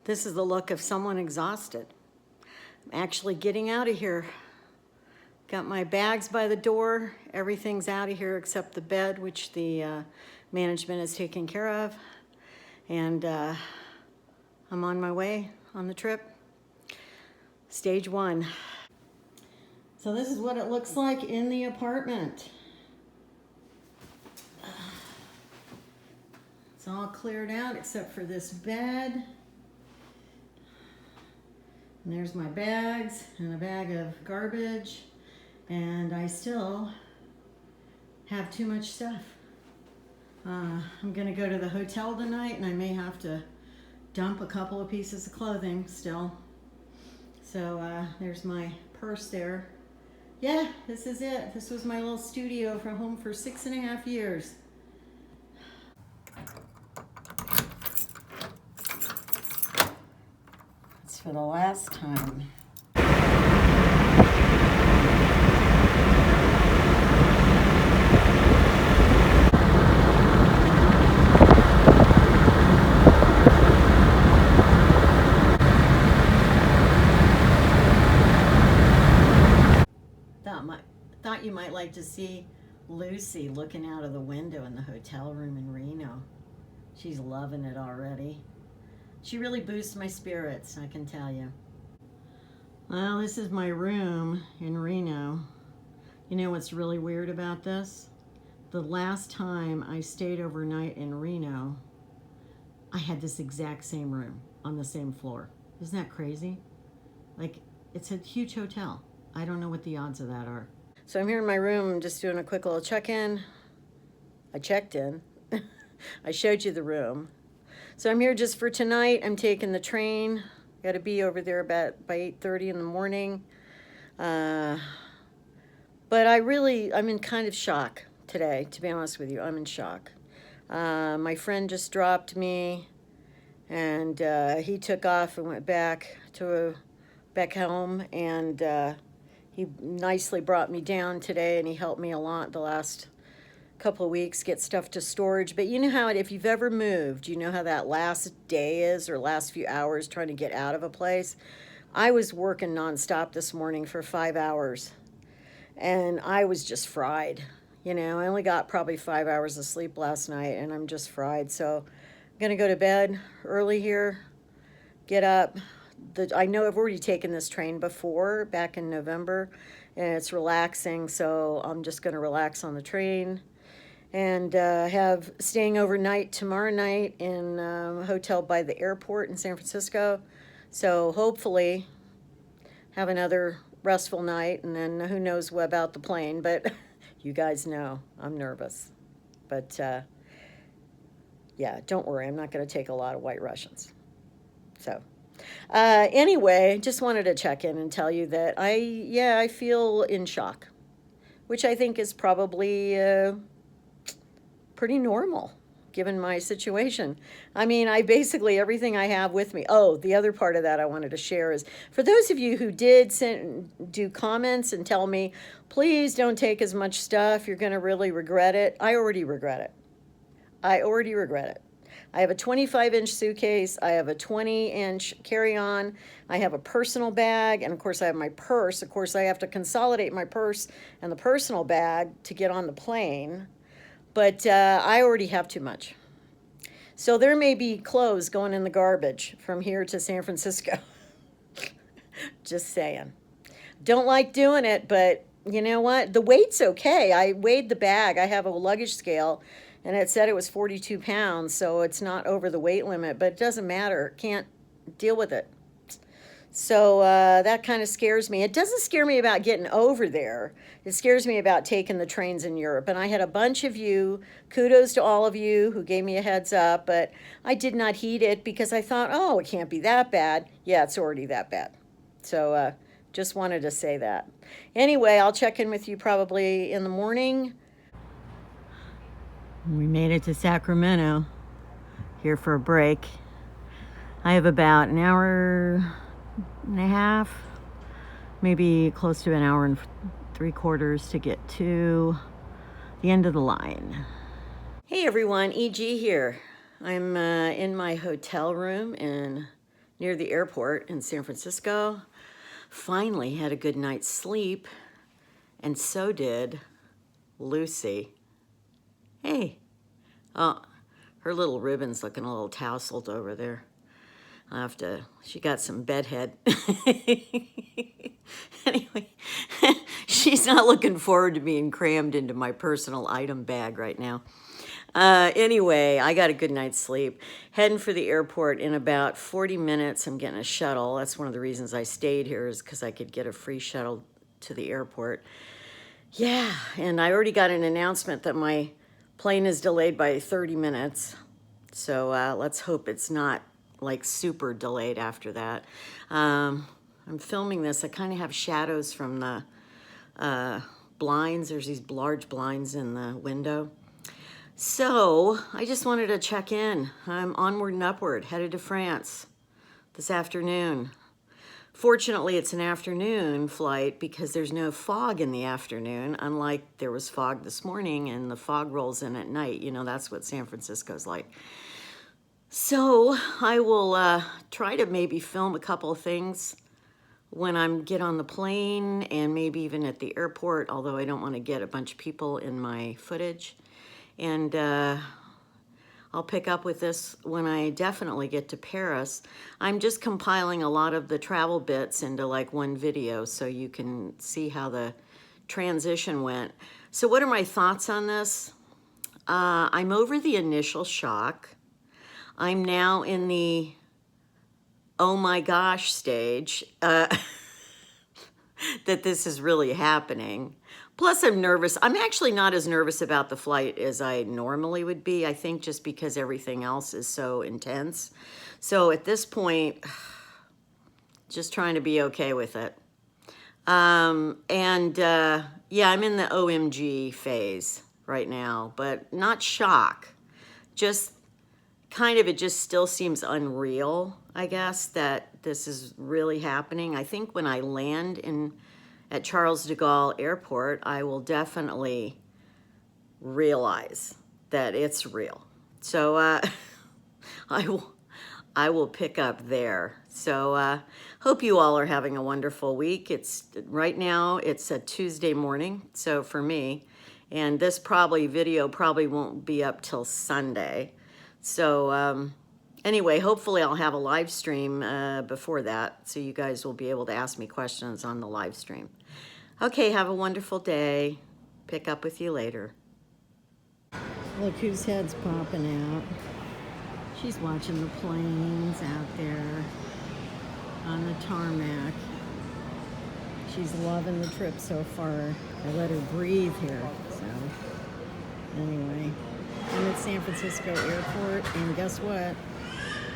This is the look of someone exhausted. I'm actually getting out of here. Got my bags by the door. Everything's out of here except the bed, which the management is taking care of. And I'm on my way on the trip. Stage 1. So this is what it looks like in the apartment. It's all cleared out except for this bed. And there's my bags and a bag of garbage. And I still have too much stuff. I'm gonna go to the hotel tonight and I may have to dump a couple of pieces of clothing still. So there's my purse there. Yeah, this is it. This was my little studio from home for 6.5 years. It's for the last time. Thought you might like to see Lucy looking out of the window in the hotel room in Reno. She's loving it already. She really boosts my spirits, I can tell you. Well, this is my room in Reno. You know what's really weird about this? The last time I stayed overnight in Reno, I had this exact same room on the same floor. Isn't that crazy? Like, it's a huge hotel. I don't know what the odds of that are. So I'm here in my room, I'm just doing a quick little check-in. I checked in. I showed you the room. So I'm here just for tonight. I'm taking the train. Got to be over there by 8:30 in the morning. But I'm in kind of shock today, to be honest with you. I'm in shock. My friend just dropped me, and he took off and went back home, and he nicely brought me down today, and he helped me a lot the last couple of weeks get stuff to storage. But you know how if you've ever moved, you know how that last day is, or last few hours trying to get out of a place. I was working nonstop this morning for 5 hours, and I was just fried. You know, I only got probably 5 hours of sleep last night, and I'm just fried. So I'm gonna go to bed early here, get up. I know I've already taken this train before, back in November, and it's relaxing, so I'm just going to relax on the train and have staying overnight tomorrow night in a hotel by the airport in San Francisco. So hopefully have another restful night, and then who knows what about the plane, but you guys know I'm nervous. But yeah, don't worry, I'm not going to take a lot of White Russians. So anyway, just wanted to check in and tell you that I feel in shock, which I think is probably pretty normal given my situation. I mean, basically everything I have with me. Oh, the other part of that I wanted to share is for those of you who did do comments and tell me, please don't take as much stuff, you're going to really regret it. I already regret it. I have a 25-inch suitcase. I have a 20-inch carry-on. I have a personal bag. And, of course, I have my purse. Of course, I have to consolidate my purse and the personal bag to get on the plane. But I already have too much. So there may be clothes going in the garbage from here to San Francisco. Just saying. Don't like doing it, but you know what? The weight's okay. I weighed the bag. I have a luggage scale, and it said it was 42 pounds, so it's not over the weight limit, but it doesn't matter. Can't deal with it. So that kind of scares me. It doesn't scare me about getting over there. It scares me about taking the trains in Europe. And I had a bunch of you, kudos to all of you who gave me a heads up, but I did not heed it because I thought, oh, it can't be that bad. Yeah, it's already that bad. So just wanted to say that. Anyway, I'll check in with you probably in the morning. We made it to Sacramento, here for a break. I have about an hour and a half, maybe close to an hour and 3/4 to get to the end of the line. Hey everyone, EG here. I'm in my hotel room in near the airport in San Francisco. Finally had a good night's sleep, and so did Lucy. Hey, oh, her little ribbon's looking a little tousled over there. I'll have to, she got some bedhead. Anyway, she's not looking forward to being crammed into my personal item bag right now. Anyway, I got a good night's sleep. Heading for the airport in about 40 minutes. I'm getting a shuttle. That's one of the reasons I stayed here, is because I could get a free shuttle to the airport. Yeah, and I already got an announcement that my plane is delayed by 30 minutes. So let's hope it's not like super delayed after that. I'm filming this. I kind of have shadows from the blinds. There's these large blinds in the window. So I just wanted to check in. I'm onward and upward, headed to France this afternoon. Fortunately, it's an afternoon flight because there's no fog in the afternoon, unlike there was fog this morning and the fog rolls in at night. You know, that's what San Francisco's like. So I will try to maybe film a couple of things when I get on the plane and maybe even at the airport, although I don't want to get a bunch of people in my footage. And I'll pick up with this when I definitely get to Paris. I'm just compiling a lot of the travel bits into like one video so you can see how the transition went. So what are my thoughts on this? I'm over the initial shock. I'm now in the oh my gosh stage that this is really happening. Plus I'm nervous. I'm actually not as nervous about the flight as I normally would be, I think, just because everything else is so intense. So at this point, just trying to be okay with it. Yeah, I'm in the OMG phase right now, but not shock. Just kind of, it just still seems unreal, I guess, that this is really happening. I think when I land at Charles de Gaulle Airport, I will definitely realize that it's real. So I will pick up there. So hope you all are having a wonderful week. Right now it's a Tuesday morning, so for me, and this video probably won't be up till Sunday. So anyway, hopefully I'll have a live stream before that, so you guys will be able to ask me questions on the live stream. Okay, have a wonderful day. Pick up with you later. Look whose head's popping out. She's watching the planes out there on the tarmac. She's loving the trip so far. I let her breathe here, so anyway. I'm at San Francisco Airport, and guess what?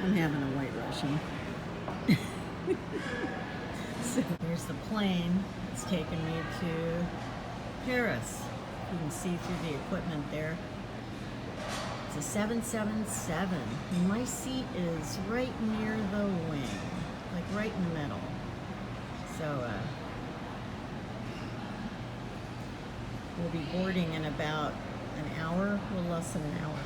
I'm having a White Russian. So here's the plane. It's taking me to Paris. You can see through the equipment there. It's a 777. And my seat is right near the wing, like right in the middle. So we'll be boarding in about an hour, a little less than an hour.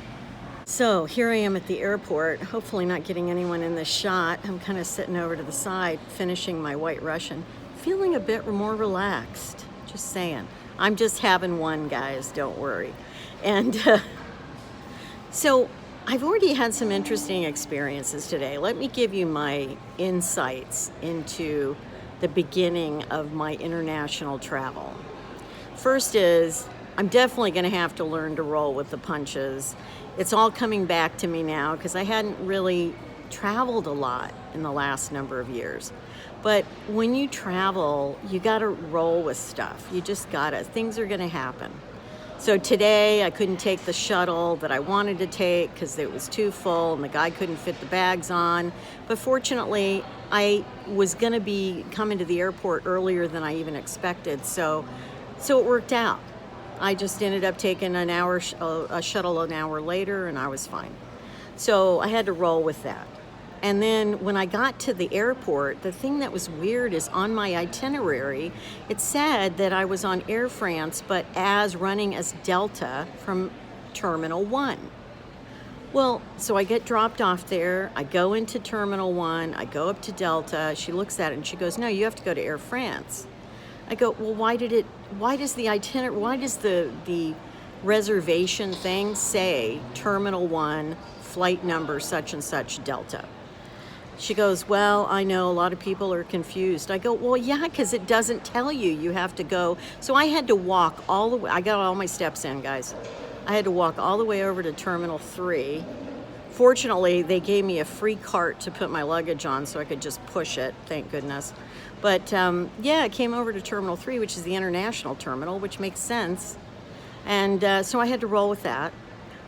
So here I am at the airport, hopefully not getting anyone in the shot. I'm kind of sitting over to the side, finishing my White Russian, feeling a bit more relaxed, just saying. I'm just having one, guys, don't worry. And so I've already had some interesting experiences today. Let me give you my insights into the beginning of my international travel. First is, I'm definitely going to have to learn to roll with the punches. It's all coming back to me now because I hadn't really traveled a lot in the last number of years. But when you travel, you got to roll with stuff. You just got to. Things are going to happen. So today I couldn't take the shuttle that I wanted to take because it was too full and the guy couldn't fit the bags on. But fortunately, I was going to be coming to the airport earlier than I even expected. So it worked out. I just ended up taking a shuttle an hour later, and I was fine. So I had to roll with that. And then when I got to the airport, the thing that was weird is on my itinerary, it said that I was on Air France, but running as Delta from Terminal 1. Well, so I get dropped off there. I go into Terminal 1. I go up to Delta. She looks at it and she goes, no, you have to go to Air France. I go, well, why does the reservation thing say Terminal 1, flight number such and such Delta? She goes, well, I know a lot of people are confused. I go, well, yeah, because it doesn't tell you. You have to go. So I had to walk all the way. I got all my steps in, guys. I had to walk all the way over to Terminal 3. Fortunately, they gave me a free cart to put my luggage on so I could just push it, thank goodness. But yeah, I came over to Terminal 3, which is the international terminal, which makes sense. And so I had to roll with that.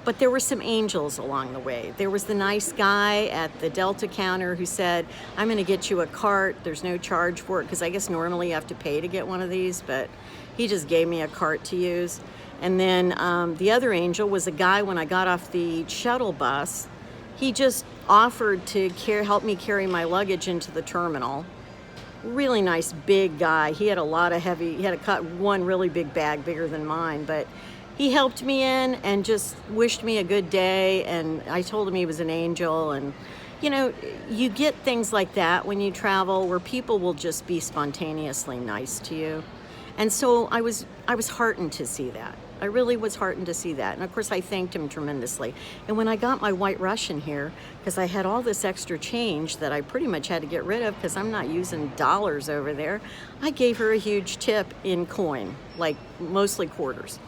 But there were some angels along the way. There was the nice guy at the Delta counter who said, I'm going to get you a cart. There's no charge for it, because I guess normally you have to pay to get one of these, but he just gave me a cart to use. And then the other angel was a guy when I got off the shuttle bus. He just offered to help me carry my luggage into the terminal. Really nice big guy. He had one really big bag, bigger than mine, but he helped me in and just wished me a good day, and I told him he was an angel. And you know, you get things like that when you travel, where people will just be spontaneously nice to you. And so I was heartened to see that. I really was heartened to see that. And of course I thanked him tremendously. And when I got my White Russian here, because I had all this extra change that I pretty much had to get rid of because I'm not using dollars over there, I gave her a huge tip in coin, like mostly quarters,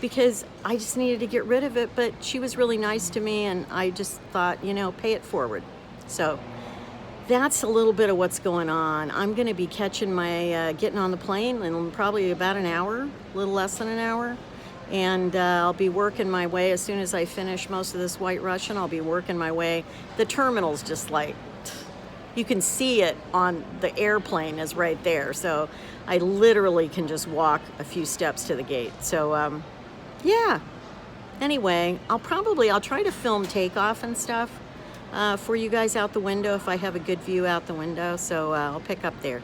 because I just needed to get rid of it. But she was really nice to me, and I just thought, you know, pay it forward. So that's a little bit of what's going on. I'm going to be catching my, getting on the plane in probably about an hour, a little less than an hour. And I'll be working my way, as soon as I finish most of this White Russian, I'll be working my way. The terminal's just like, you can see it on the airplane is right there. So I literally can just walk a few steps to the gate. So yeah, anyway, I'll try to film takeoff and stuff for you guys out the window if I have a good view out the window. So I'll pick up there.